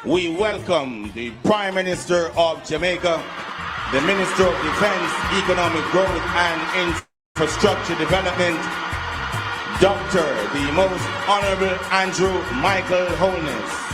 we welcome the Prime Minister of Jamaica, the Minister of Defense, Economic Growth and Infrastructure Development, Dr. the Most Honorable Andrew Michael Holness.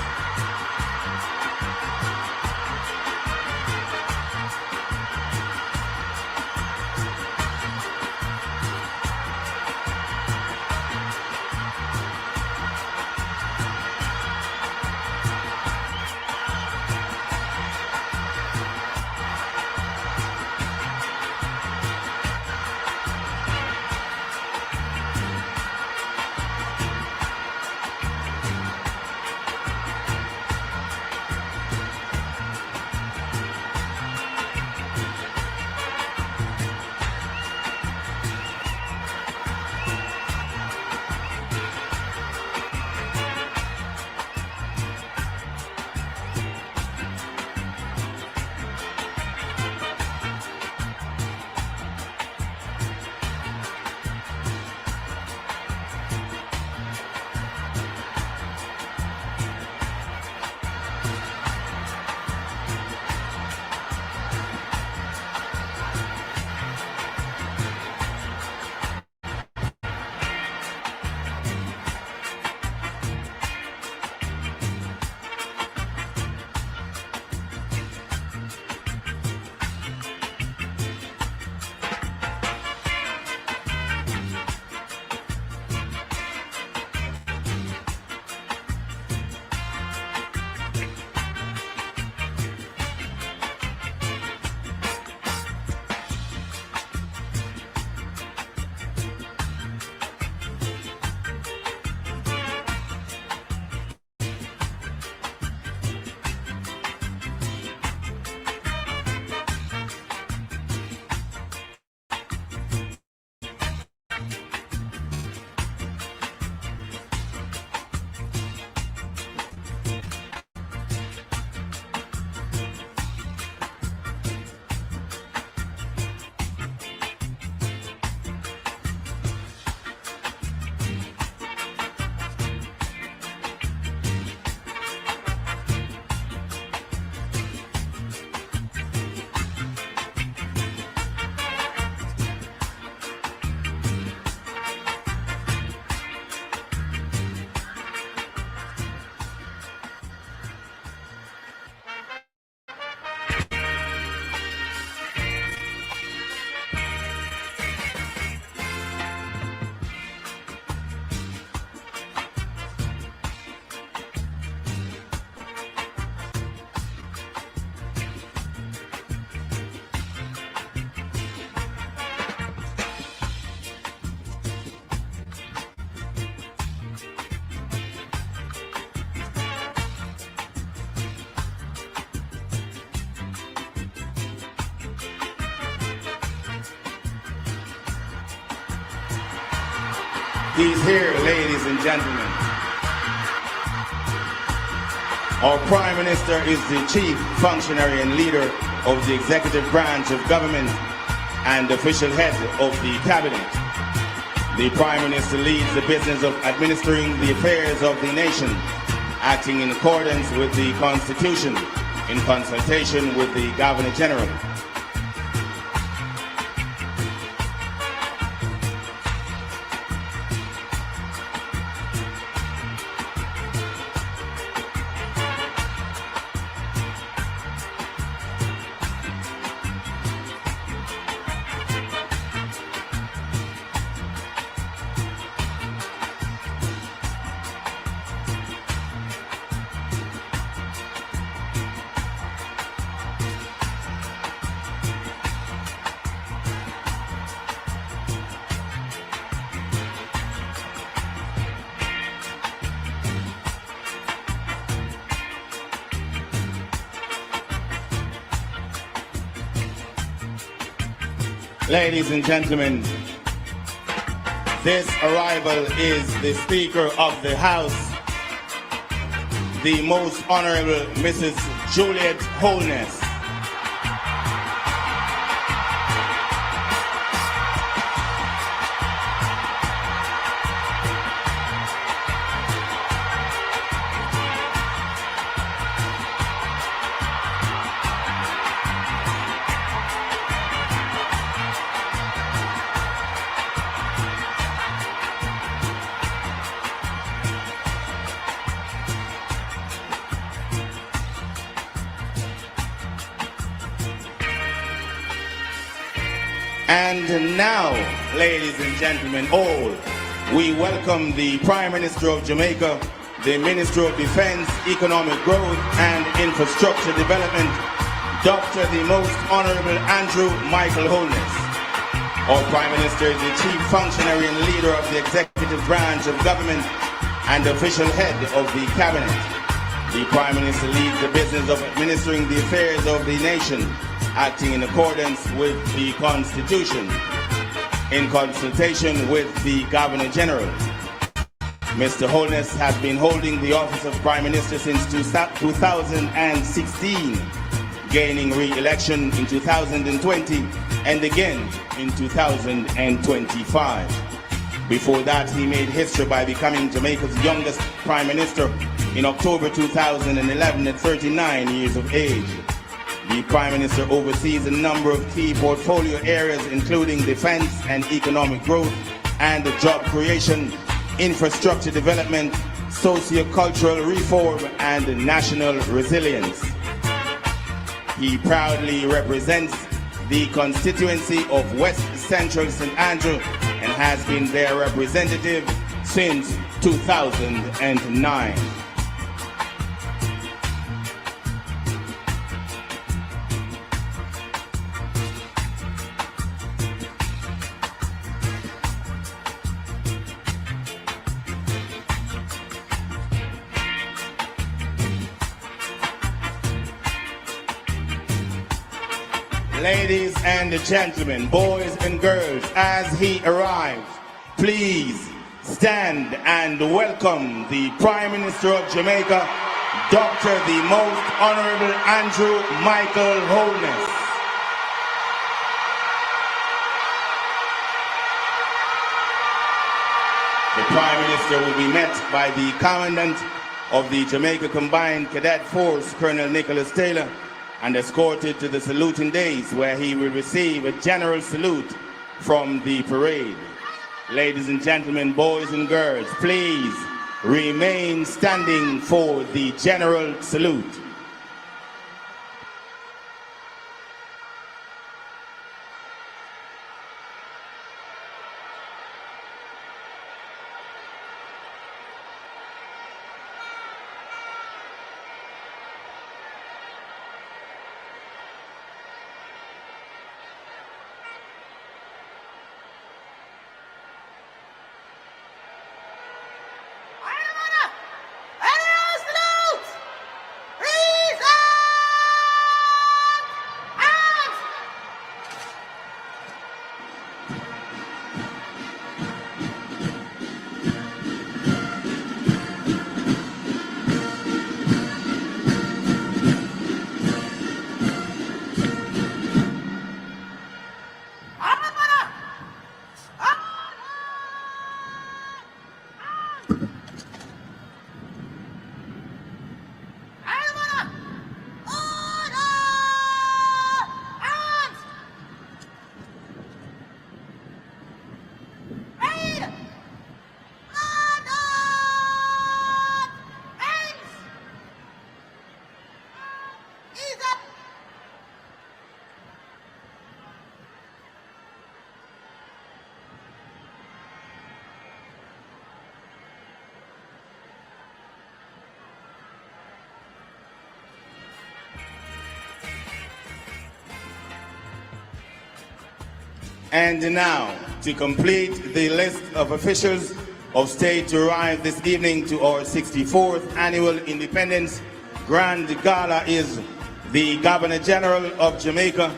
He's here, ladies and gentlemen. Our Prime Minister is the chief functionary and leader of the executive branch of government and official head of the cabinet. The Prime Minister leads the business of administering the affairs of the nation, acting in accordance with the Constitution, in consultation with the Governor General. Ladies and gentlemen, this arrival is the Speaker of the House, the Most Honorable Mrs. Juliet Holness. And now, ladies and gentlemen, all, we welcome the Prime Minister of Jamaica, the Minister of Defense, Economic Growth and Infrastructure Development, Dr. the Most Honorable Andrew Michael Holness. Our Prime Minister is the Chief Functionary and Leader of the Executive Branch of Government and official head of the Cabinet. The Prime Minister leads the business of administering the affairs of the nation, acting in accordance with the Constitution, in consultation with the Governor General. Mr. Holness has been holding the office of Prime Minister since 2016, gaining re-election in 2020 and again in 2025. Before that, he made history by becoming Jamaica's youngest Prime Minister in October 2011 at 39 years of age. The Prime Minister oversees a number of key portfolio areas including defense and economic growth and job creation, infrastructure development, socio-cultural reform and national resilience. He proudly represents the constituency of West Central St. Andrew and has been their representative since 2009. Ladies and gentlemen, boys and girls, as he arrives, please stand and welcome the Prime Minister of Jamaica, Dr. the Most Honorable Andrew Michael Holness. The Prime Minister will be met by the Commandant of the Jamaica Combined Cadet Force, Colonel Nicholas Taylor, and escorted to the saluting dais where he will receive a general salute from the parade. Ladies and gentlemen, boys and girls, please remain standing for the general salute. And now, to complete the list of officials of state to arrive this evening to our 64th Annual Independence Grand Gala is the Governor General of Jamaica,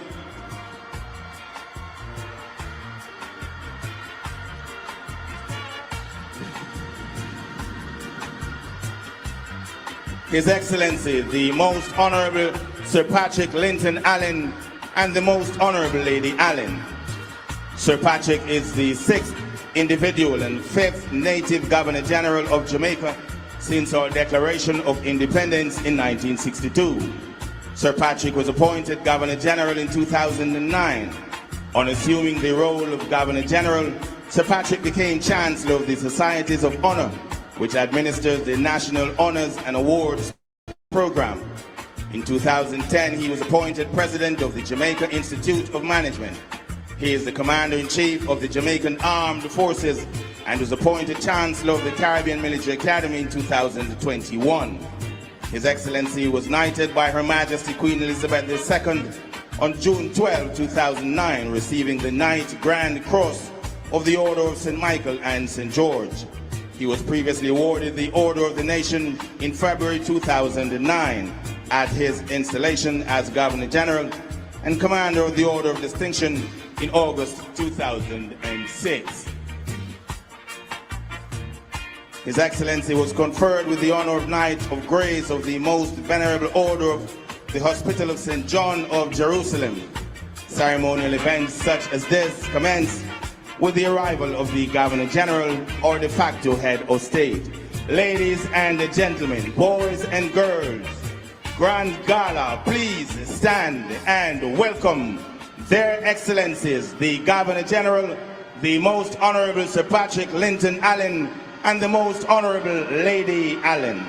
His Excellency, the Most Honorable Sir Patrick Linton Allen and the Most Honorable Lady Allen. Sir Patrick is the 6th individual and 5th native Governor General of Jamaica since our Declaration of Independence in 1962. Sir Patrick was appointed Governor General in 2009. On assuming the role of Governor General, Sir Patrick became Chancellor of the Societies of Honor, which administers the National Honors and Awards Program. In 2010, he was appointed President of the Jamaica Institute of Management. He is the Commander-in-Chief of the Jamaican Armed Forces and was appointed Chancellor of the Caribbean Military Academy in 2021. His Excellency was knighted by Her Majesty Queen Elizabeth II on June 12, 2009, receiving the Knight Grand Cross of the Order of St. Michael and St. George. He was previously awarded the Order of the Nation in February 2009 at his installation as Governor General and Commander of the Order of Distinction in August 2006. His Excellency was conferred with the honor of Knight of Grace of the Most Venerable Order of the Hospital of St. John of Jerusalem. Ceremonial events such as this commence with the arrival of the Governor General or de facto head of state. Ladies and gentlemen, boys and girls, Grand Gala, please stand and welcome their Excellencies, the Governor General, the Most Honorable Sir Patrick Linton Allen, and the Most Honorable Lady Allen.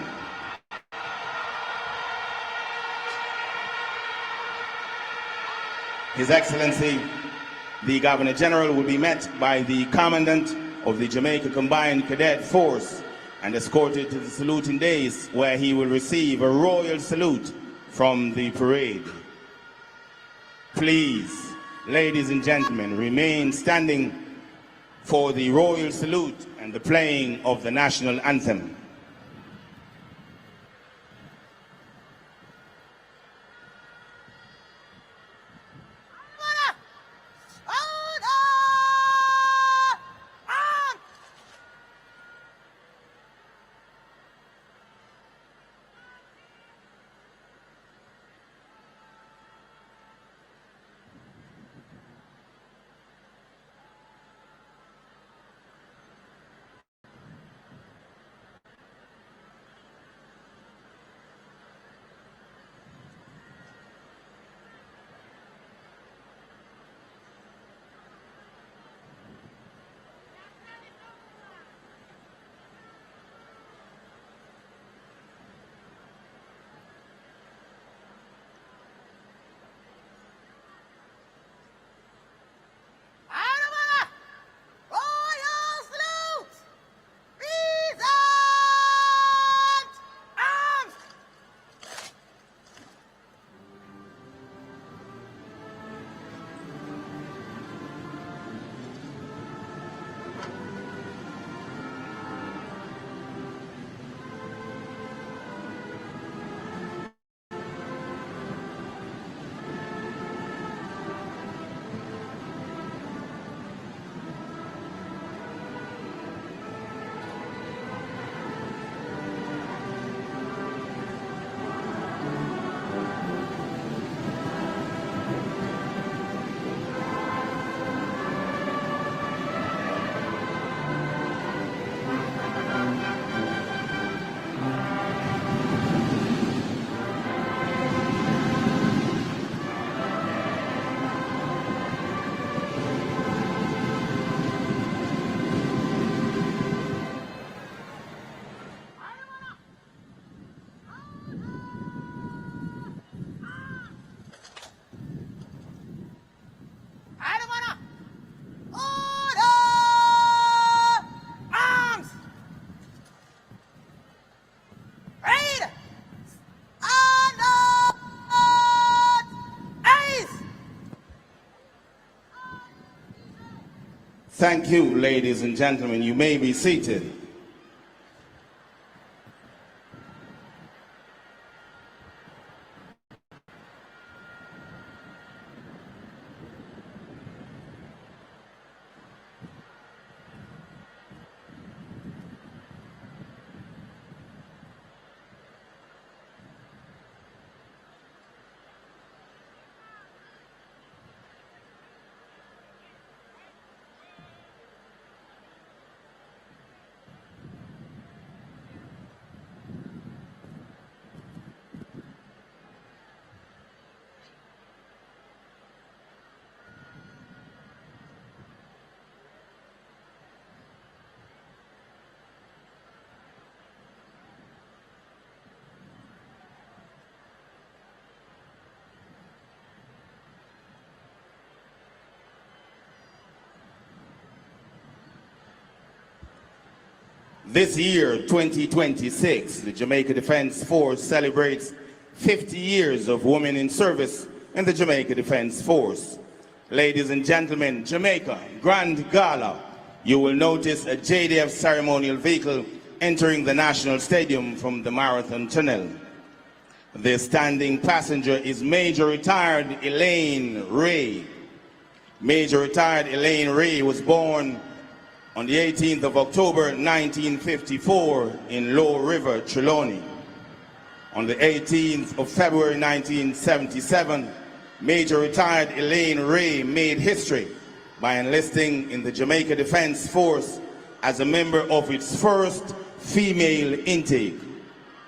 His Excellency, the Governor General, will be met by the Commandant of the Jamaica Combined Cadet Force and escorted to the saluting dais, where he will receive a royal salute from the parade. Please, ladies and gentlemen, remain standing for the royal salute and the playing of the national anthem. Thank you, ladies and gentlemen. You may be seated. This year, 2026, the Jamaica Defense Force celebrates 50 years of women in service in the Jamaica Defense Force. Ladies and gentlemen, Jamaica, Grand Gala, you will notice a JDF ceremonial vehicle entering the National Stadium from the Marathon Tunnel. The standing passenger is Major Retired Elaine Ray. Major Retired Elaine Ray was born on the 18th of October 1954 in Low River, Trelawney. On the 18th of February 1977, Major Retired Elaine Ray made history by enlisting in the Jamaica Defense Force as a member of its first female intake.